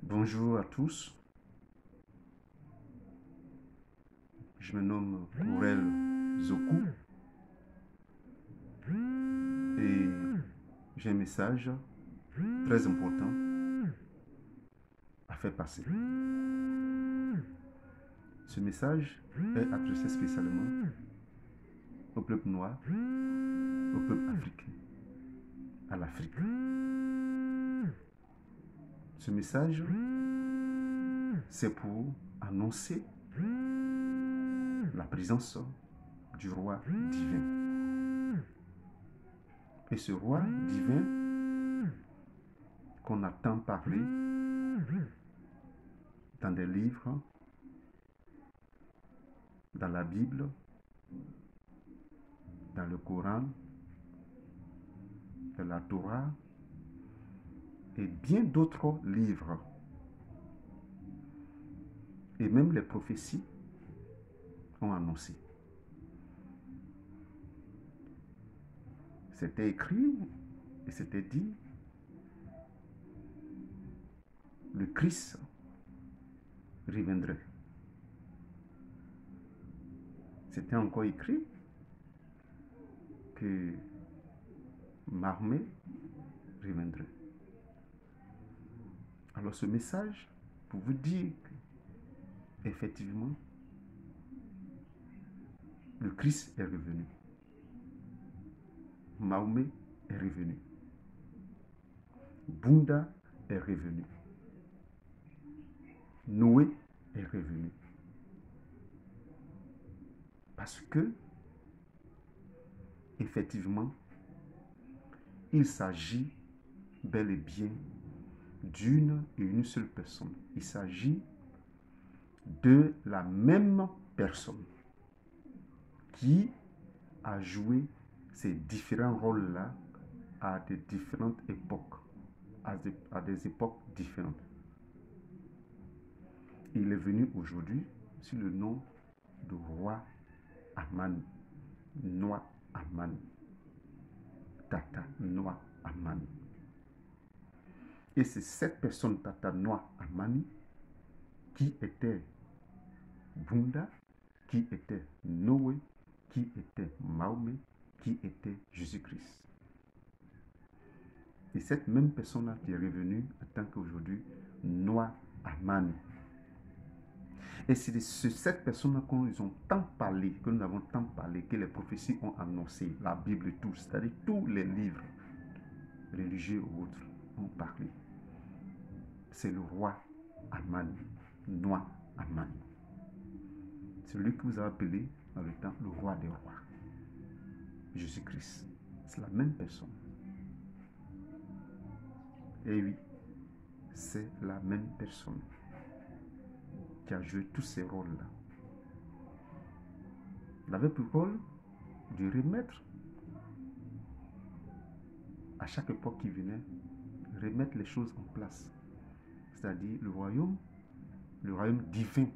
Bonjour à tous, je me nomme Aurel Zoku et j'ai un message très important à faire passer. Ce message est adressé spécialement au peuple noir, au peuple africain, à l'Afrique. Ce message, c'est pour annoncer la présence du roi divin. Et ce roi divin qu'on a tant parlé dans des livres, dans la Bible, dans le Coran, dans la Torah et bien d'autres livres. Et même les prophéties ont annoncé. C'était écrit et c'était dit, le Christ reviendrait. C'était encore écrit que Mahomet reviendrait. Alors ce message, pour vous dire qu'effectivement, le Christ est revenu. Mahomet est revenu. Bouddha est revenu. Noé est revenu. Parce que, effectivement, il s'agit bel et bien d'une et une seule personne. Il s'agit de la même personne qui a joué ces différents rôles-là à des différentes époques, à des époques différentes. Il est venu aujourd'hui sous le nom de roi Aman, Noa Aman, Tata Noa Aman. Et c'est cette personne, Tata Noa Amani, qui était Bouddha, qui était Noé, qui était Mahomet, qui était Jésus-Christ. Et cette même personne-là qui est revenue en tant qu'aujourd'hui Noa Amani. Et c'est de cette personne-là que nous avons tant parlé, que les prophéties ont annoncé, la Bible et tout, c'est-à-dire tous les livres religieux ou autres ont parlé. C'est le roi Aman, Noa Aman. Celui que vous avez appelé dans le temps le roi des rois. Jésus-Christ. C'est la même personne. Et oui, c'est la même personne qui a joué tous ces rôles-là. Il avait pour rôle de remettre, à chaque époque qui venait, remettre les choses en place. C'est-à-dire le royaume divin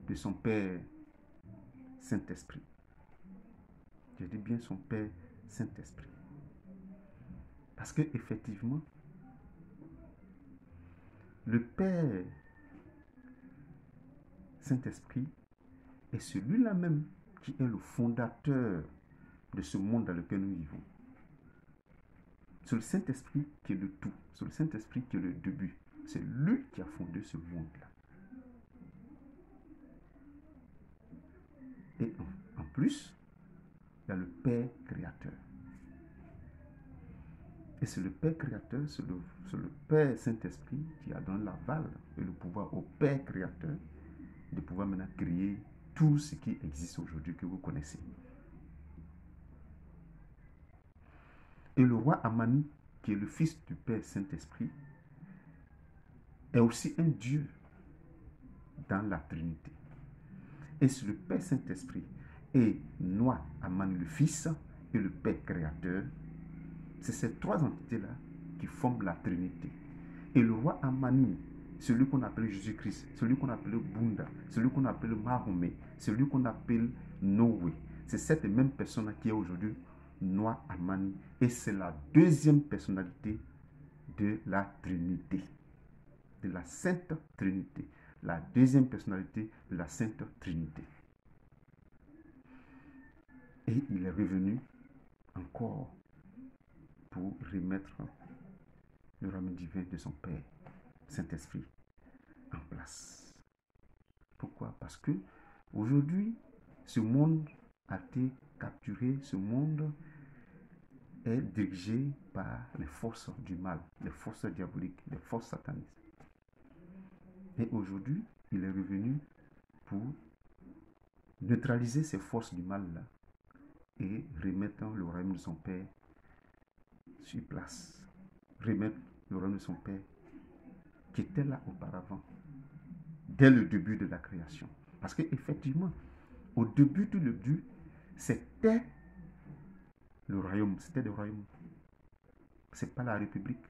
de son Père Saint-Esprit. Je dis bien son Père Saint-Esprit. Parce que effectivement, le Père Saint-Esprit est celui-là même qui est le fondateur de ce monde dans lequel nous vivons. C'est le Saint-Esprit qui est le tout. C'est le Saint-Esprit qui est le début. C'est lui qui a fondé ce monde-là. Et en plus, il y a le Père créateur. Et c'est le Père créateur, c'est le Père Saint-Esprit qui a donné l'aval et le pouvoir au Père créateur de pouvoir maintenant créer tout ce qui existe aujourd'hui que vous connaissez. Et le roi Amani, qui est le fils du Père Saint-Esprit, est aussi un Dieu dans la Trinité. Et c'est le Père Saint-Esprit et Noa Amani, le Fils, et le Père créateur. C'est ces trois entités-là qui forment la Trinité. Et le roi Amani, celui qu'on appelle Jésus-Christ, celui qu'on appelle Bouddha, celui qu'on appelle Mahomet, celui qu'on appelle Noé, c'est cette même personne qui est aujourd'hui Noa Amani. Et c'est la deuxième personnalité de la Trinité. de la Sainte Trinité, la deuxième personnalité de la Sainte Trinité. Et il est revenu encore pour remettre le royaume divin de son Père, Saint-Esprit, en place. Pourquoi? Parce que aujourd'hui, ce monde a été capturé, ce monde est dirigé par les forces du mal, les forces diaboliques, les forces satanistes. Et aujourd'hui, il est revenu pour neutraliser ces forces du mal-là et remettre le royaume de son Père sur place. Remettre le royaume de son Père qui était là auparavant, dès le début de la création. Parce qu'effectivement, au début du début, c'était le royaume, c'était le royaume. C'est pas la république,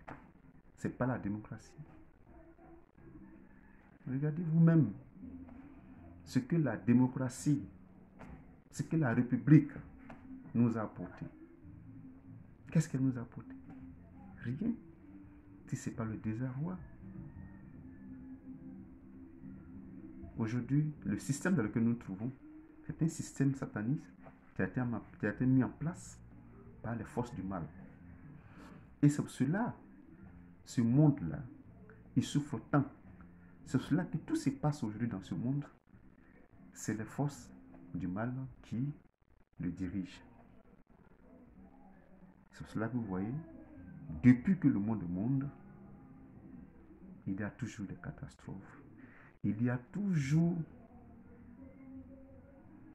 c'est pas la démocratie. Regardez vous-même ce que la démocratie, ce que la république nous a apporté. Qu'est-ce qu'elle nous a apporté? Rien. Si ce n'est pas le désarroi. Aujourd'hui, le système dans lequel nous nous trouvons, c'est un système sataniste qui a été mis en place par les forces du mal. Et c'est pour cela, ce monde-là, il souffre tant. C'est pour cela que tout se passe aujourd'hui dans ce monde. C'est les forces du mal qui le dirigent. C'est pour cela que vous voyez, depuis que le monde est monde, il y a toujours des catastrophes. Il y a toujours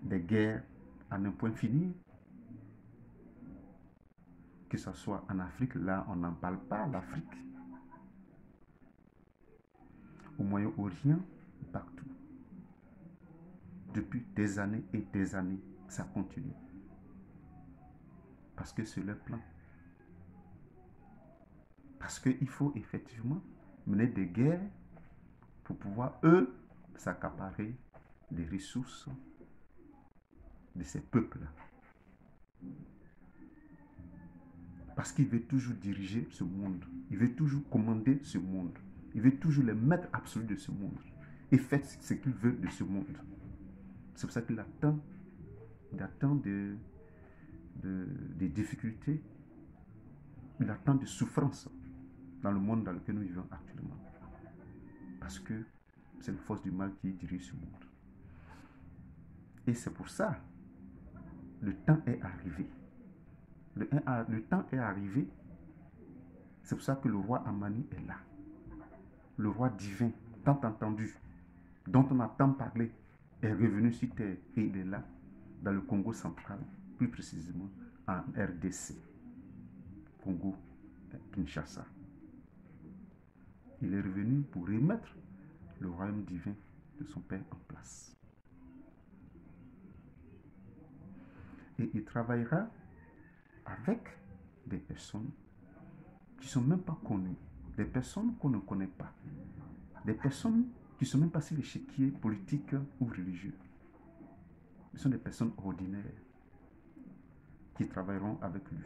des guerres à ne point finir. Que ce soit en Afrique, là on n'en parle pas, l'Afrique. Au Moyen-Orient, partout. Depuis des années et des années, ça continue. Parce que c'est leur plan. Parce qu'il faut effectivement mener des guerres pour pouvoir, eux, s'accaparer des ressources de ces peuples-là. Parce qu'il veut toujours diriger ce monde. Il veut toujours commander ce monde. Il veut toujours le maître absolu de ce monde. Et faire ce qu'il veut de ce monde. C'est pour ça qu'il attend des difficultés. Il attend des souffrances dans le monde dans lequel nous vivons actuellement. Parce que c'est la force du mal qui dirige ce monde. Et c'est pour ça, le temps est arrivé. Le temps est arrivé. C'est pour ça que le roi Amani est là. Le roi divin, tant entendu, dont on a tant parlé, est revenu sur terre et il est là, dans le Congo central, plus précisément en RDC, Congo, Kinshasa. Il est revenu pour remettre le royaume divin de son Père en place. Et il travaillera avec des personnes qui ne sont même pas connues, des personnes qu'on ne connaît pas, des personnes qui ne sont même pas sur l'échiquier politique ou religieux. Ce sont des personnes ordinaires qui travailleront avec lui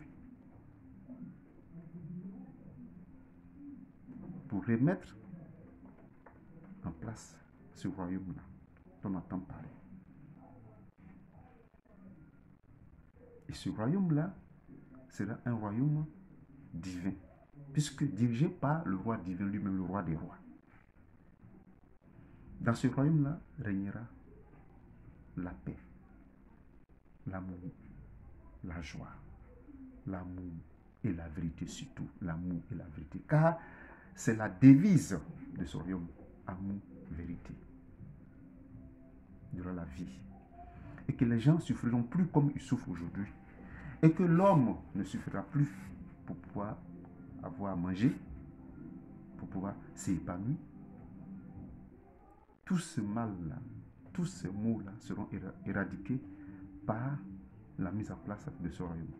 pour remettre en place ce royaume-là dont on entend parler. Et ce royaume-là sera un royaume divin, puisque dirigé par le roi divin lui-même, le roi des rois. Dans ce royaume-là régnera la paix, l'amour, la joie, l'amour et la vérité, surtout l'amour et la vérité. Car c'est la devise de ce royaume, amour, vérité, durant la vie. Et que les gens ne souffriront plus comme ils souffrent aujourd'hui. Et que l'homme ne suffira plus pour pouvoir avoir à manger, pour pouvoir s'épanouir. Tout ce mal-là, tous ces maux-là seront éradiqués par la mise en place de ce royaume.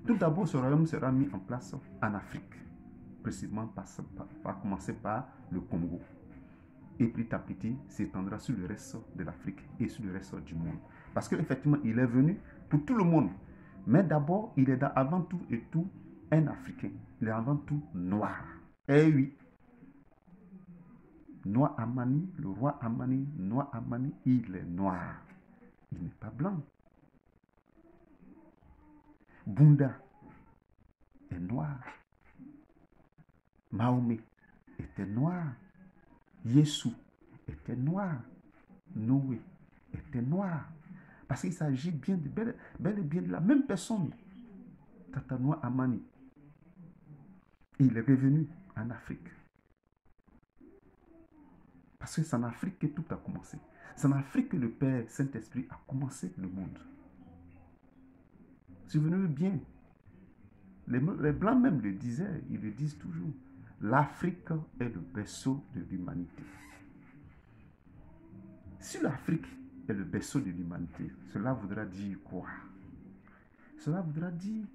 Tout d'abord, ce royaume sera mis en place en Afrique, précisément par commencer par le Congo. Et petit à petit, s'étendra sur le reste de l'Afrique et sur le reste du monde. Parce qu'effectivement, il est venu pour tout le monde. Mais d'abord, il est avant tout et tout un Africain. Il est avant tout noir. Eh oui. Noa Amani, le roi Amani, Noa Amani, il est noir. Il n'est pas blanc. Bunda est noir. Mahomet était noir. Yesu était noir. Noé était noir. Parce qu'il s'agit bien de bel et bien de la même personne. Tata Noa Amani. Il est revenu en Afrique. Parce que c'est en Afrique que tout a commencé. C'est en Afrique que le Père Saint-Esprit a commencé le monde. Souvenez-vous bien, les Blancs même le disaient, ils le disent toujours. L'Afrique est le berceau de l'humanité. Si l'Afrique est le berceau de l'humanité, cela voudra dire quoi? Cela voudra dire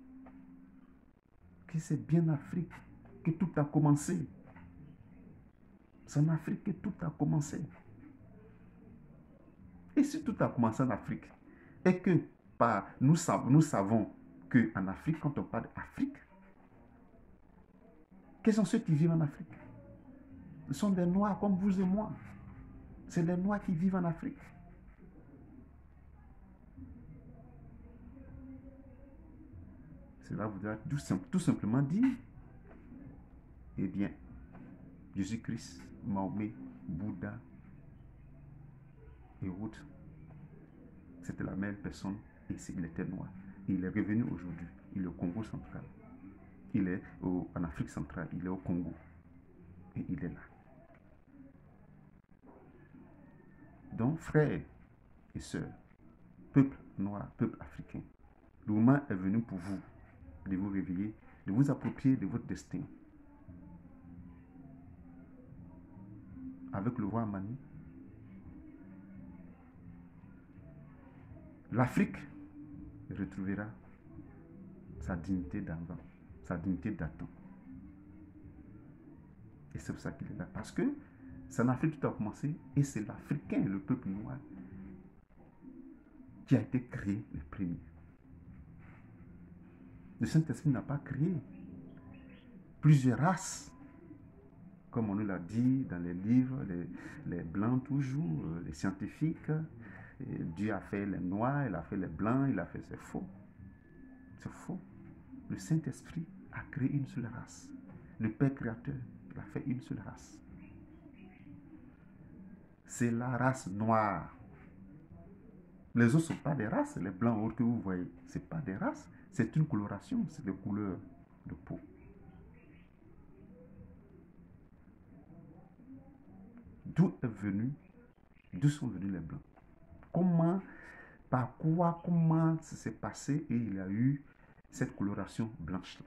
que c'est bien en Afrique que tout a commencé. C'est en Afrique que tout a commencé. Et si tout a commencé en Afrique, et que nous savons qu'en Afrique, quand on parle d'Afrique, quels sont ceux qui vivent en Afrique? Ce sont des Noirs comme vous et moi. C'est les Noirs qui vivent en Afrique. Cela voudra tout simplement dire, eh bien, Jésus-Christ, Mahomet, Bouddha et autres, c'était la même personne et il était noir. Il est revenu aujourd'hui. Il est au Congo central. Il est en Afrique centrale. Il est au Congo. Et il est là. Donc, frères et sœurs, peuple noir, peuple africain, le moment est venu pour vous de vous réveiller, de vous approprier de votre destin. Avec le roi Mani, l'Afrique retrouvera sa dignité d'avant, sa dignité d'antan. Et c'est pour ça qu'il est là. Parce que c'est en Afrique que tout a commencé et c'est l'Africain, le peuple noir, qui a été créé le premier. Le Saint-Esprit n'a pas créé plusieurs races, comme on nous l'a dit dans les livres, les blancs toujours, les scientifiques. Et Dieu a fait les noirs, il a fait les blancs, il a fait... C'est faux. C'est faux. Le Saint-Esprit a créé une seule race. Le Père créateur, il a fait une seule race. C'est la race noire. Les autres ne sont pas des races, les blancs autres que vous voyez. Ce n'est pas des races, c'est une coloration, c'est des couleurs de peau. D'où sont venus les blancs? Comment, par quoi, comment ça s'est passé et il y a eu cette coloration blanche-là?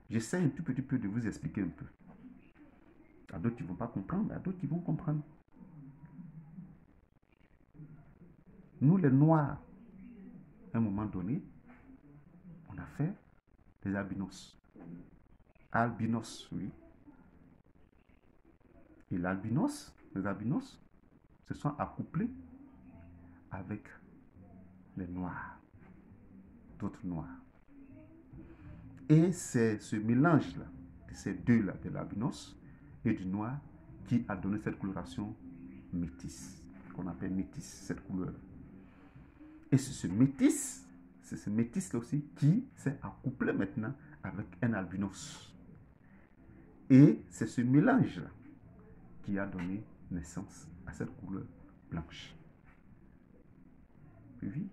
J'essaie un tout petit peu de vous expliquer un peu. Il y a d'autres qui ne vont pas comprendre, mais il y a d'autres qui vont comprendre. Nous, les Noirs, à un moment donné, on a fait des albinos. Albinos, oui. Et les albinos se sont accouplés avec les Noirs, d'autres Noirs. Et c'est ce mélange-là, de ces deux-là, de l'albinos et du noir, qui a donné cette coloration métisse, qu'on appelle métisse, cette couleur. Et c'est ce métis-là aussi qui s'est accouplé maintenant avec un albinos. Et c'est ce mélange-là qui a donné naissance à cette couleur blanche. Oui,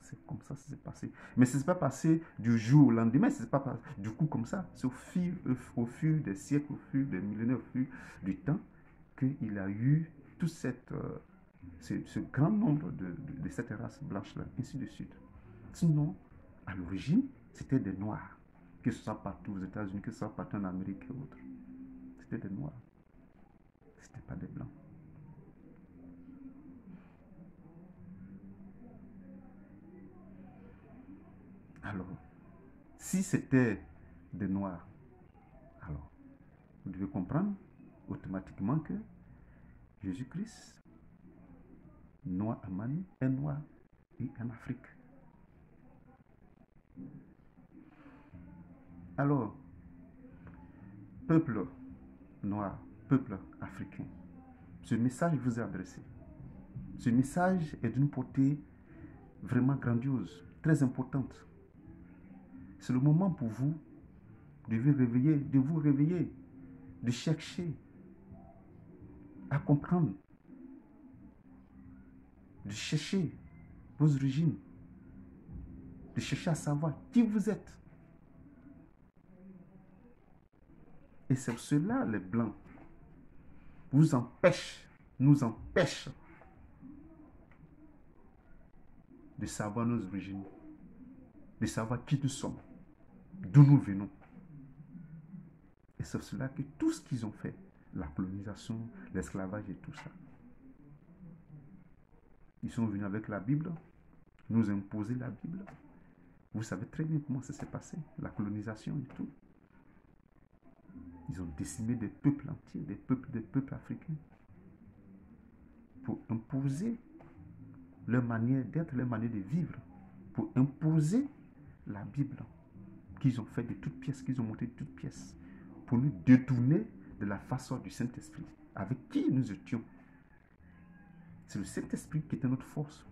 c'est comme ça que ça s'est passé. Mais ce n'est pas passé du jour au lendemain, ce n'est pas passé du coup comme ça. C'est au fur des siècles, au fur des millénaires, au fur du temps, qu'il a eu tout ce grand nombre de cette race blanche-là, ainsi de suite. Sinon, à l'origine, c'était des Noirs, que ce soit partout aux États-Unis, que ce soit partout en Amérique et autres. C'était des Noirs. Ce n'était pas des Blancs. Alors, si c'était des Noirs, alors, vous devez comprendre automatiquement que Jésus-Christ, Noa Amani, est noir et en Afrique. Alors, peuple noir, peuple africain, ce message vous est adressé. Ce message est d'une portée vraiment grandiose, très importante. C'est le moment pour vous de vous réveiller, de chercher à comprendre, de chercher vos origines, de chercher à savoir qui vous êtes. Et c'est cela, les Blancs nous empêchent de savoir nos origines, de savoir qui nous sommes, d'où nous venons. Et c'est cela que tout ce qu'ils ont fait, la colonisation, l'esclavage et tout ça, ils sont venus avec la Bible, nous imposer la Bible. Vous savez très bien comment ça s'est passé, la colonisation et tout. Ils ont décimé des peuples entiers, des peuples africains, pour imposer leur manière d'être, leur manière de vivre, pour imposer la Bible qu'ils ont fait de toutes pièces, qu'ils ont monté de toutes pièces, pour nous détourner de la façon du Saint-Esprit, avec qui nous étions. C'est le Saint-Esprit qui était notre force,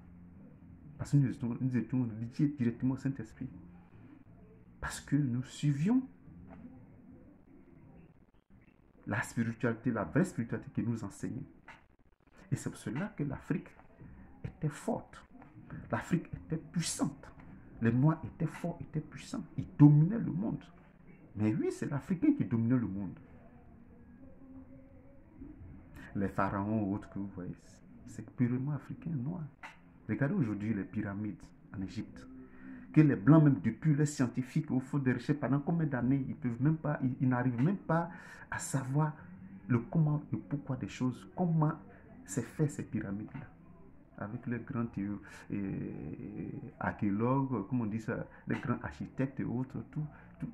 parce que nous étions liés directement au Saint-Esprit, parce que nous suivions la spiritualité, la vraie spiritualité qui nous enseignait. Et c'est pour cela que l'Afrique était forte. L'Afrique était puissante. Les Noirs étaient forts, étaient puissants. Ils dominaient le monde. Mais oui, c'est l'Africain qui dominait le monde. Les pharaons ou autres que vous voyez, c'est purement africain, noir. Regardez aujourd'hui les pyramides en Égypte. Que les Blancs, même depuis les scientifiques, au fond des recherches, pendant combien d'années, ils n'arrivent même pas à savoir le comment et pourquoi des choses, comment c'est fait ces pyramides-là. Avec les grands archéologues, comment on dit ça, les grands architectes et autres, tout,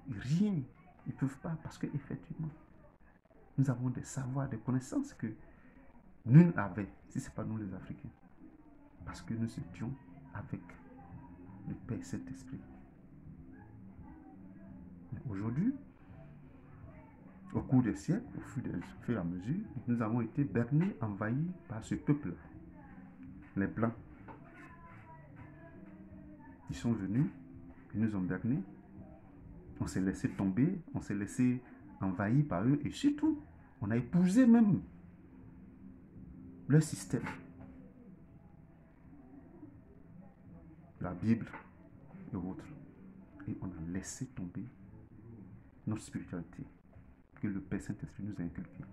rien. Ils ne peuvent pas parce qu'effectivement, nous avons des savoirs, des connaissances que nul n'avait, si ce n'est pas nous les Africains. Parce que nous étions avec le Père Saint-Esprit. Aujourd'hui, au cours des siècles, au fur et à mesure, nous avons été bernés, envahis par ce peuple, les Blancs. Ils sont venus, ils nous ont bernés, on s'est laissé tomber, on s'est laissé envahir par eux, et surtout, on a épousé même leur système. La Bible et autres. Et on a laissé tomber notre spiritualité que le Père Saint-Esprit nous a inculquée.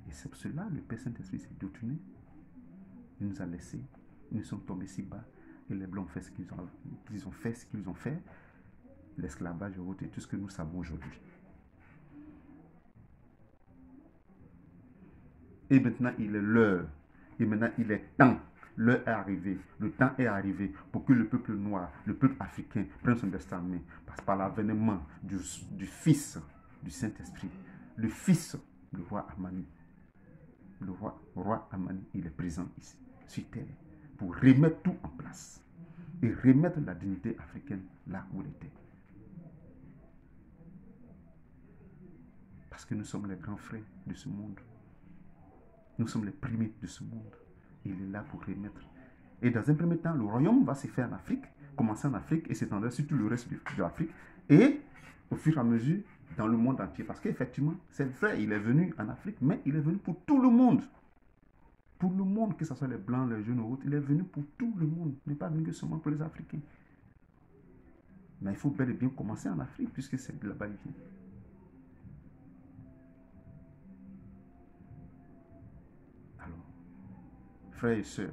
Et c'est pour cela que le Père Saint-Esprit s'est détourné. Il nous a laissés. Nous sommes tombés si bas. Et les Blancs ont fait ce qu'ils ont fait. L'esclavage et autres, et tout ce que nous savons aujourd'hui. Et maintenant, il est l'heure. Et maintenant, il est temps. L'heure est arrivée, le temps est arrivé pour que le peuple noir, le peuple africain prenne son destin en main. Parce que par l'avènement du Fils du Saint-Esprit, le Fils, le roi Amani, le roi Amani, il est présent ici, sur terre, pour remettre tout en place et remettre la dignité africaine là où elle était. Parce que nous sommes les grands frères de ce monde. Nous sommes les premiers de ce monde. Il est là pour remettre. Et dans un premier temps, le royaume va se faire en Afrique, commencer en Afrique et s'étendre sur tout le reste de l'Afrique. Et au fur et à mesure, dans le monde entier. Parce qu'effectivement, c'est vrai, il est venu en Afrique, mais il est venu pour tout le monde. Pour le monde, que ce soit les Blancs, les jeunes ou autres, il est venu pour tout le monde. Il n'est pas venu que seulement pour les Africains. Mais il faut bel et bien commencer en Afrique, puisque c'est de là-bas qu'il vient. Frères et sœurs,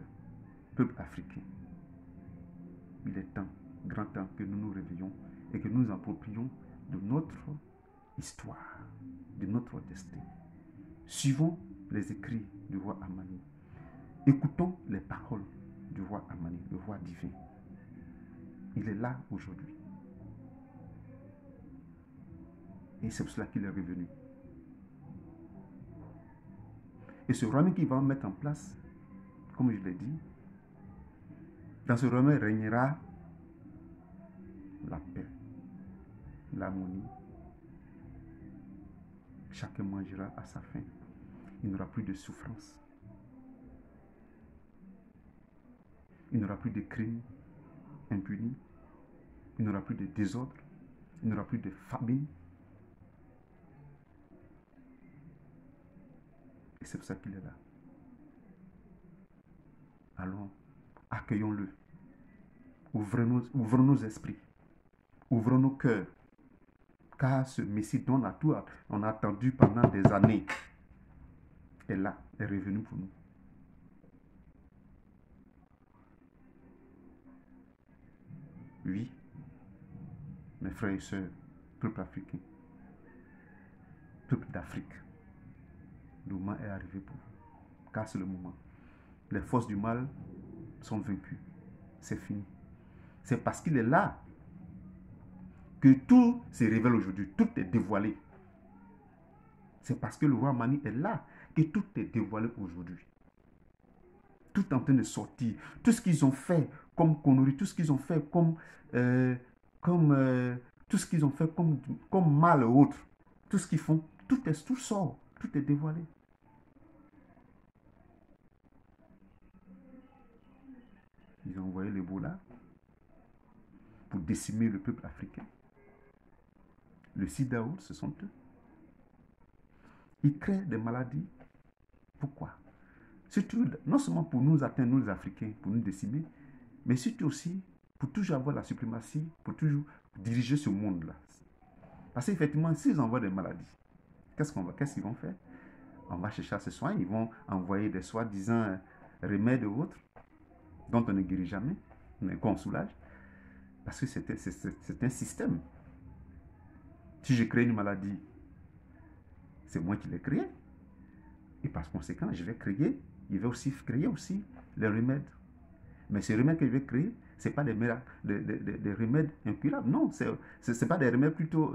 peuple africain, il est temps, grand temps que nous nous réveillons et que nous nous approprions de notre histoire, de notre destin. Suivons les écrits du roi Amani. Écoutons les paroles du roi Amani, le roi divin. Il est là aujourd'hui. Et c'est pour cela qu'il est revenu. Et ce royaume qu'il va mettre en place, comme je l'ai dit, dans ce royaume régnera la paix, l'harmonie. Chacun mangera à sa faim. Il n'y aura plus de souffrance. Il n'y aura plus de crimes impunis. Il n'y aura plus de désordre. Il n'y aura plus de famine. Et c'est pour ça qu'il est là. Allons, accueillons-le. Ouvrons nos esprits. Ouvrons nos cœurs. Car ce Messie dont on a attendu pendant des années est là, est revenu pour nous. Oui, mes frères et sœurs, peuple africain, peuple d'Afrique, le moment est arrivé pour vous. Car c'est le moment. Les forces du mal sont vaincues. C'est fini. C'est parce qu'il est là que tout se révèle aujourd'hui. Tout est dévoilé. C'est parce que le roi Mani est là que tout est dévoilé aujourd'hui. Tout est en train de sortir. Tout ce qu'ils ont fait comme conneries, tout ce qu'ils ont fait tout ce qu'ils ont fait comme mal ou autre, tout ce qu'ils font, tout sort, tout est dévoilé. Ils ont envoyé l'Ebola pour décimer le peuple africain. Le sida, ce sont eux. Ils créent des maladies. Pourquoi? Surtout, non seulement pour nous atteindre, nous les Africains, pour nous décimer, mais surtout aussi pour toujours avoir la suprématie, pour toujours diriger ce monde-là. Parce qu'effectivement, s'ils envoient des maladies, qu'est-ce qu'ils vont faire? On va chercher à se soigner, ils vont envoyer des soi-disant remèdes ou autres, dont on ne guérit jamais, mais qu'on soulage, parce que c'est un système. Si je crée une maladie, c'est moi qui l'ai créée. Et par conséquent, je vais créer aussi les remèdes. Mais ces remèdes que je vais créer, ce n'est pas des remèdes incurables. Non, ce n'est pas des remèdes plutôt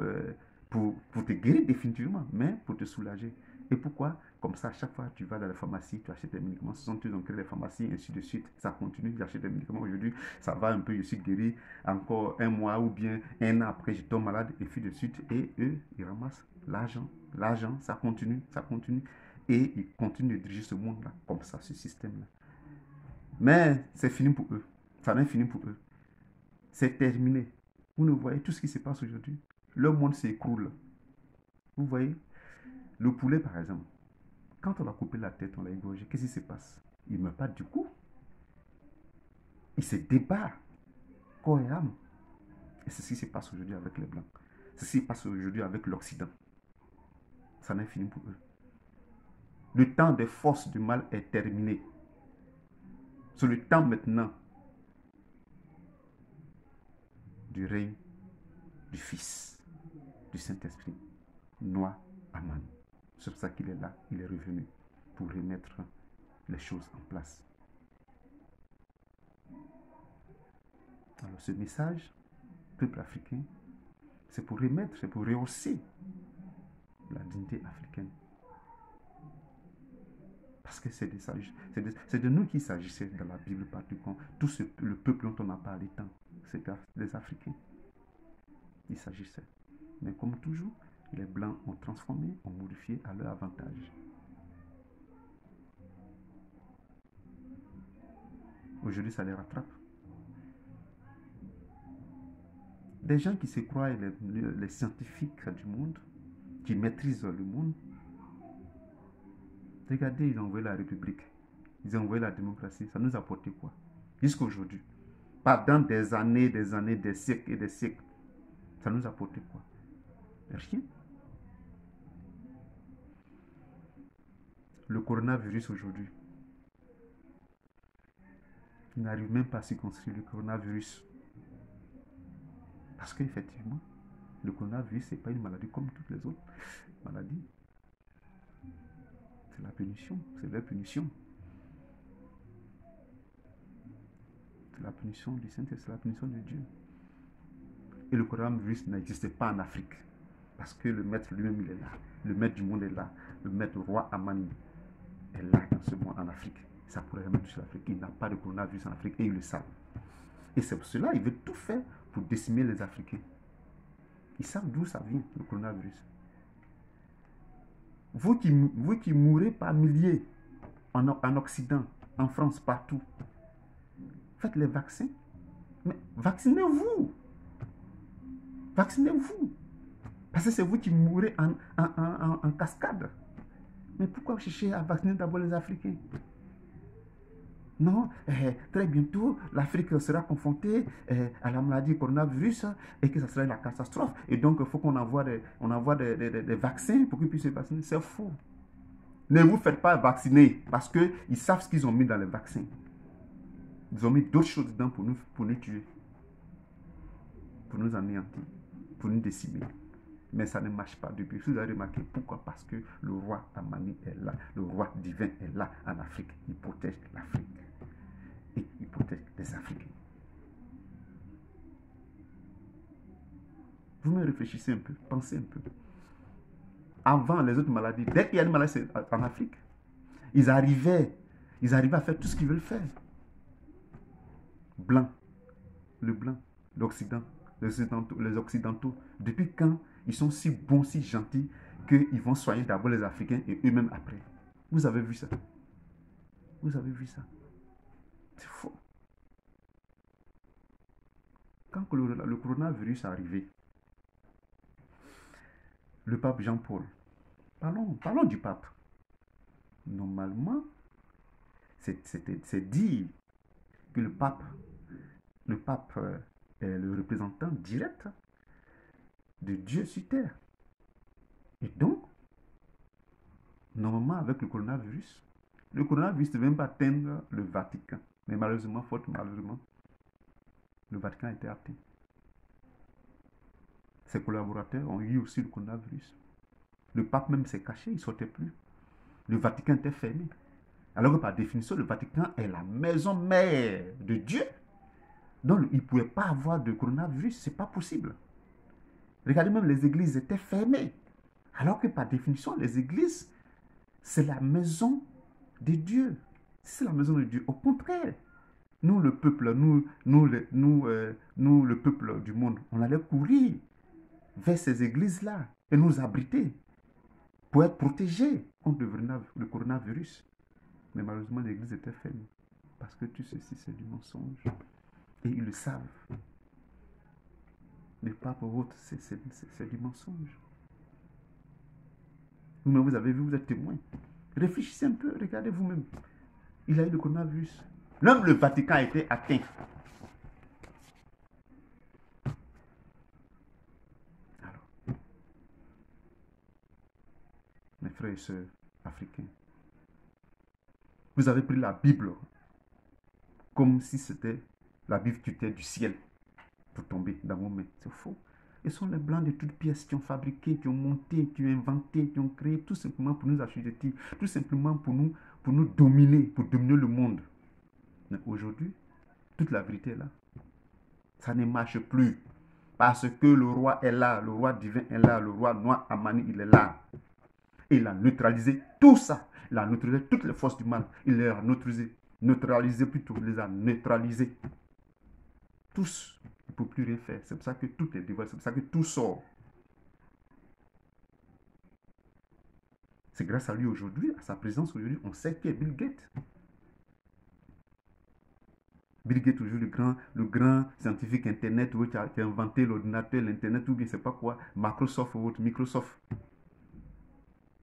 pour te guérir définitivement, mais pour te soulager. Et pourquoi? Comme ça, à chaque fois que tu vas dans la pharmacie, tu achètes des médicaments. Ce sont eux qui ont créé les pharmacies, ainsi de suite. Ça continue, j'achète des médicaments aujourd'hui. Ça va un peu, je suis guéri. Encore un mois ou bien un an après, je tombe malade, et puis de suite. Et eux, ils ramassent l'argent. L'argent, ça continue, ça continue. Et ils continuent de diriger ce monde-là, comme ça, ce système-là. Mais c'est fini pour eux. Ça n'est fini pour eux. C'est terminé. Vous ne voyez tout ce qui se passe aujourd'hui. Le monde s'écroule. Vous voyez, le poulet, par exemple, quand on a coupé la tête, on l'a égorgé, qu'est-ce qui se passe? Il ne meurt pas du coup. Il se débat corps et âme. Et c'est ce qui se passe aujourd'hui avec les Blancs. C'est ce qui se passe aujourd'hui avec l'Occident. Ça n'est fini pour eux. Le temps des forces du mal est terminé. C'est le temps maintenant du règne du Fils, du Saint-Esprit, Noah Aman. C'est pour ça qu'il est là, il est revenu pour remettre les choses en place. Alors ce message, peuple africain, c'est pour remettre, c'est pour rehausser la dignité africaine. Parce que c'est de nous qu'il s'agissait dans la Bible particulièrement. Tout le peuple dont on a parlé tant, c'est des Africains. Il s'agissait. Mais comme toujours, les Blancs ont transformé, ont modifié à leur avantage. Aujourd'hui, ça les rattrape. Des gens qui se croient les scientifiques du monde, qui maîtrisent le monde, regardez, ils ont envoyé la République, ils ont envoyé la démocratie. Ça nous a apporté quoi? Jusqu'à aujourd'hui. Pendant des années, des siècles et des siècles. Ça nous a apporté quoi? Rien. Le coronavirus aujourd'hui, il n'arrive même pas à circonscrire le coronavirus. Parce qu'effectivement, le coronavirus, ce n'est pas une maladie comme toutes les autres maladies. C'est la punition, c'est la punition. C'est la punition du Saint-Esprit, c'est la punition de Dieu. Et le coronavirus n'existait pas en Afrique. Parce que le maître lui-même, il est là. Le maître du monde est là. Le maître roi Amani est là dans ce monde en Afrique. Ça pourrait jamais toucher l'Afrique. Il n'a pas de coronavirus en Afrique et ils le savent. Et c'est pour cela qu'il veut tout faire pour décimer les Africains. Ils savent d'où ça vient, le coronavirus. Vous qui mourrez par milliers en Occident, en France, partout, Faites les vaccins. Mais vaccinez-vous. Vaccinez-vous. Parce que c'est vous qui mourrez en cascade. Mais pourquoi chercher à vacciner d'abord les Africains? Non, très bientôt, l'Afrique sera confrontée à la maladie coronavirus et que ça sera la catastrophe. Et donc, il faut qu'on envoie des vaccins pour qu'ils puissent se vacciner. C'est faux. Ne vous faites pas vacciner parce qu'ils savent ce qu'ils ont mis dans les vaccins. Ils ont mis d'autres choses dedans pour nous tuer, pour nous anéantir, pour nous décimer. Mais ça ne marche pas depuis. Vous avez remarqué pourquoi? Parce que le roi Amani est là, le roi divin est là en Afrique. Il protège l'Afrique et il protège les Africains. Vous me réfléchissez un peu, pensez un peu. Avant les autres maladies, dès qu'il y a une maladie en Afrique, ils arrivaient à faire tout ce qu'ils veulent faire. Blanc, le blanc, l'Occident, les Occidentaux, depuis quand ils sont si bons, si gentils, qu'ils vont soigner d'abord les Africains et eux-mêmes après? Vous avez vu ça? Vous avez vu ça? C'est faux. Quand le coronavirus est arrivé, le pape Jean-Paul, parlons du pape. Normalement, c'est dit que le pape est le représentant direct de Dieu sur terre. Et donc, normalement, avec le coronavirus ne veut même pas atteindre le Vatican. Mais malheureusement, malheureusement, le Vatican a été atteint. Ses collaborateurs ont eu aussi le coronavirus. Le pape même s'est caché, il ne sortait plus. Le Vatican était fermé. Alors que par définition, le Vatican est la maison mère de Dieu. Donc, il ne pouvait pas avoir de coronavirus, ce n'est pas possible. Regardez, même les églises étaient fermées. Alors que par définition, les églises, c'est la maison de Dieu. C'est la maison de Dieu. Au contraire, nous, le peuple, le peuple du monde, on allait courir vers ces églises-là et nous abriter pour être protégés contre le coronavirus. Mais malheureusement, l'église était fermée. Parce que tout ceci, c'est du mensonge. Et ils le savent. Mais pas pour autres, c'est du mensonge. Vous-même, vous avez vu, vous êtes témoin. Réfléchissez un peu, regardez vous-même. Il a eu le coronavirus. Même le Vatican a été atteint. Alors, mes frères et sœurs africains, vous avez pris la Bible comme si c'était la Bible qui était du ciel pour tomber dans vos mains. C'est faux. Ce sont les blancs de toutes pièces qui ont fabriqué, qui ont monté, qui ont inventé, qui ont créé, tout simplement pour nous assujettir, tout simplement pour nous dominer, pour dominer le monde. Mais aujourd'hui, toute la vérité est là. Ça ne marche plus. Parce que le roi est là, le roi divin est là, le roi noir Amani, il est là. Et il a neutralisé tout ça. Il a neutralisé toutes les forces du mal. Il les a neutralisé plutôt, il les a neutralisés. Tous, il ne peut plus rien faire. C'est pour ça que tout est dévoilé, c'est pour ça que tout sort. C'est grâce à lui aujourd'hui, à sa présence aujourd'hui, on sait qui est Bill Gates. Bill Gates, toujours le grand scientifique Internet, qui a inventé l'ordinateur, l'Internet, ou bien c'est pas quoi, Microsoft ou autre, Microsoft.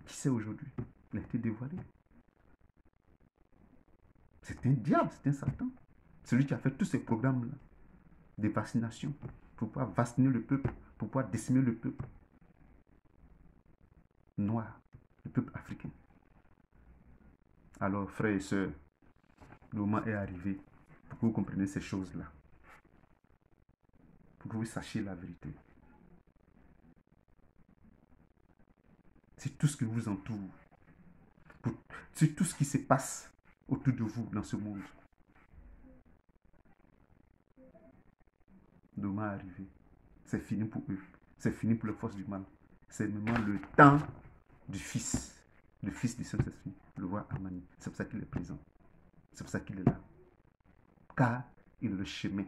Qui c'est aujourd'hui? Il a été dévoilé. C'est un diable, c'est un Satan. Celui qui a fait tous ces programmes-là, de vaccination, pour pouvoir vacciner le peuple, pour pouvoir décimer le peuple noir, le peuple africain. Alors, frères et sœurs, le moment est arrivé pour que vous compreniez ces choses-là. Pour que vous sachiez la vérité. C'est tout ce qui vous entoure. C'est tout ce qui se passe autour de vous dans ce monde. Le moment est arrivé. C'est fini pour eux. C'est fini pour les forces du mal. C'est maintenant le temps du Fils. Le Fils du Saint-Esprit, le roi Amani. C'est pour ça qu'il est présent. C'est pour ça qu'il est là. Car il est le chemin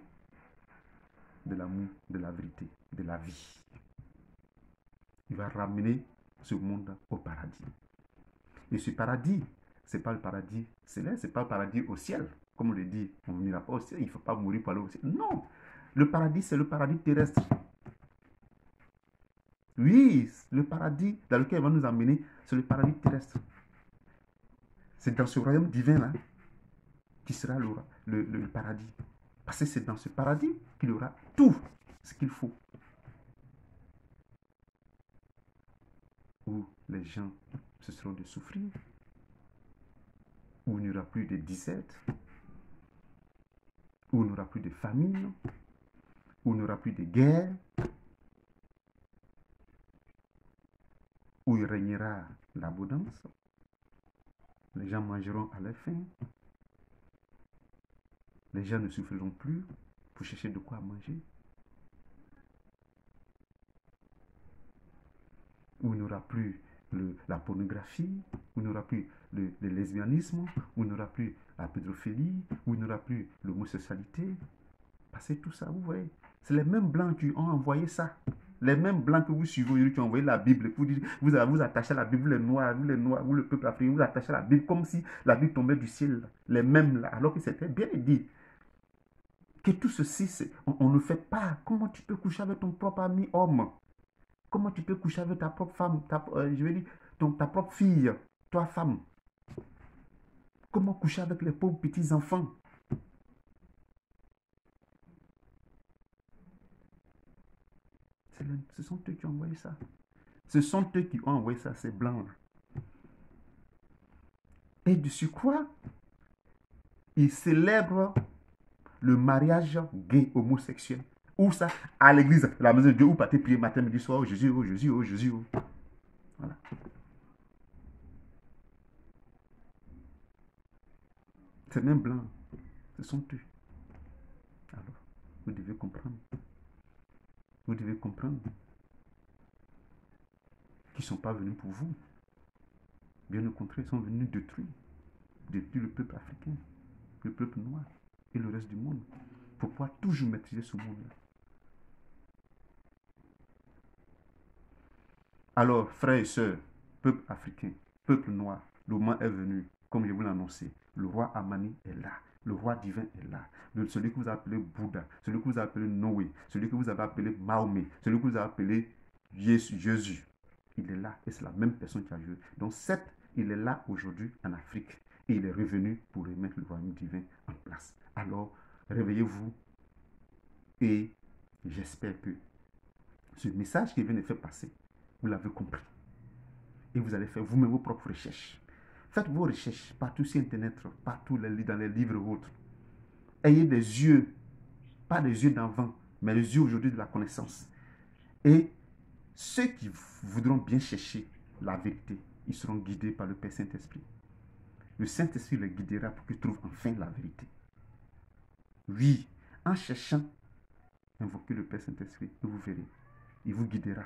de l'amour, de la vérité, de la vie. Il va ramener ce monde au paradis. Et ce paradis, ce n'est pas le paradis céleste, ce n'est pas le paradis au ciel. Comme on le dit, on n'ira pas au ciel, il ne faut pas mourir pour aller au ciel. Non, le paradis, c'est le paradis terrestre. Oui, le paradis dans lequel il va nous emmener, c'est le paradis terrestre. C'est dans ce royaume divin-là qui sera le paradis. Parce que c'est dans ce paradis qu'il y aura tout ce qu'il faut. Où les gens cesseront de souffrir, où il n'y aura plus de disette, où il n'y aura plus de famine, où il n'y aura plus de guerre, où il régnera l'abondance. Les gens mangeront à leur faim. Les gens ne souffriront plus pour chercher de quoi manger. Où il n'y aura plus la pornographie, où il n'y aura plus le lesbianisme, où il n'y aura plus la pédophilie, où il n'y aura plus l'homosexualité. Parce que tout ça, vous voyez, c'est les mêmes blancs qui ont envoyé ça. Les mêmes blancs que vous suivez aujourd'hui qui ont envoyé la Bible, vous attachez à la Bible, les Noirs, vous le peuple africain, vous attachez à la Bible comme si la Bible tombait du ciel. Les mêmes là, alors que c'était bien dit. Que tout ceci, on ne fait pas. Comment tu peux coucher avec ton propre ami homme? Comment tu peux coucher avec ta propre femme, je veux dire, ta propre fille, toi femme? Comment coucher avec les pauvres petits enfants? Ce sont eux qui ont envoyé ça. Ce sont eux qui ont envoyé ça, ces blancs-là. Et de surcroît, ils célèbrent le mariage gay homosexuel. Où ça? À l'église, la maison de Dieu, où partez prier matin, midi, soir, oh Jésus, oh Jésus, oh Jésus. Oh. Voilà. Ces mêmes blancs, ce sont eux. Alors, vous devez comprendre. Vous devez comprendre qu'ils ne sont pas venus pour vous. Bien au contraire, ils sont venus détruire le peuple africain, le peuple noir et le reste du monde, pour pouvoir toujours maîtriser ce monde-là. Alors, frères et sœurs, peuple africain, peuple noir, le moment est venu, comme je vous l'ai annoncé. Le roi Amani est là. Le roi divin est là. Celui que vous appelez Bouddha, celui que vous appelez Noé, celui que vous avez appelé Mahomet, celui que vous avez appelé Jésus, il est là. Et c'est la même personne qui a joué. Donc, il est là aujourd'hui en Afrique. Et il est revenu pour remettre le royaume divin en place. Alors, réveillez-vous. Et j'espère que ce message qui vient de faire passer, vous l'avez compris. Et vous allez faire vous-même vos propres recherches. Faites vos recherches partout sur Internet, partout dans les livres ou autres. Ayez des yeux, pas des yeux d'enfant, mais les yeux aujourd'hui de la connaissance. Et ceux qui voudront bien chercher la vérité, ils seront guidés par le Père Saint-Esprit. Le Saint-Esprit les guidera pour qu'ils trouvent enfin la vérité. Oui, en cherchant, invoquez le Père Saint-Esprit et vous verrez. Il vous guidera.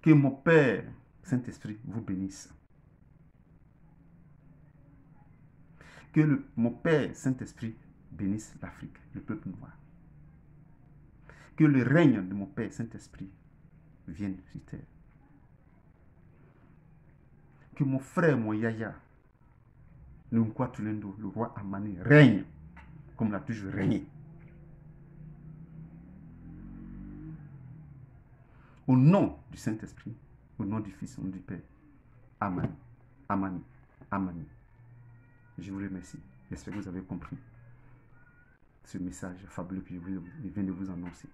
Que mon Père Saint-Esprit vous bénisse. Que mon Père Saint-Esprit bénisse l'Afrique, le peuple noir. Que le règne de mon Père Saint-Esprit vienne sur terre. Que mon frère, mon Yaya, le Nkwatulendo, le roi Amani, règne comme il a toujours régné. Au nom du Saint-Esprit, au nom du Fils, au nom du Père. Amen. Amen. Amen. Je vous remercie. J'espère que vous avez compris ce message fabuleux que je viens de vous annoncer.